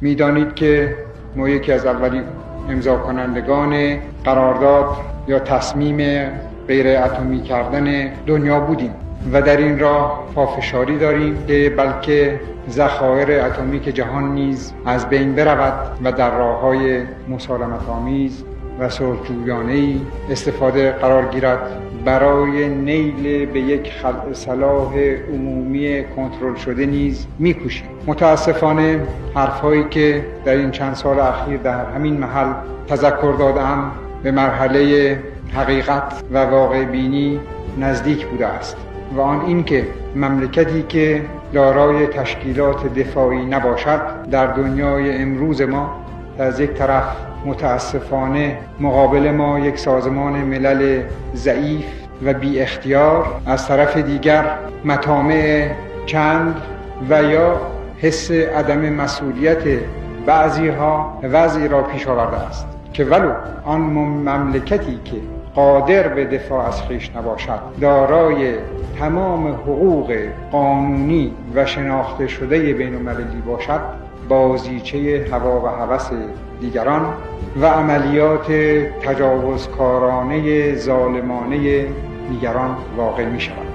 می‌دانید که ما یکی از اولین امضا کنندگان قرارداد یا تصمیم غیر اتمی کردن دنیا بودیم و در این راه پافشاری داریم که بلکه ذخایر اتمیک جهان نیز از بین برود و در راه‌های مسالمت‌آمیز و صلح‌جویانه‌ای استفاده قرار گیرد برای نیل به یک صلاح عمومی کنترل شده نیز می‌کوشیم. متاسفانه حرف‌هایی که در این چند سال اخیر در همین محل تذکر دادم به مرحله حقیقت و واقع بینی نزدیک بوده است و آن این که مملکتی که دارای تشکیلات دفاعی نباشد در دنیای امروز ما از یک طرف متاسفانه مقابل ما یک سازمان ملل ضعیف و بی اختیار، از طرف دیگر مطامع چند و یا حس عدم مسئولیت بعضی‌ها وضعی را پیش آورده است که ولو آن مملکتی که قادر به دفاع از خویش نباشد دارای تمام حقوق قانونی و شناخته شده بین‌المللی باشد، بازیچه هوا و هوس دیگران و عملیات تجاوزکارانه ظالمانه دیگران واقع می شود.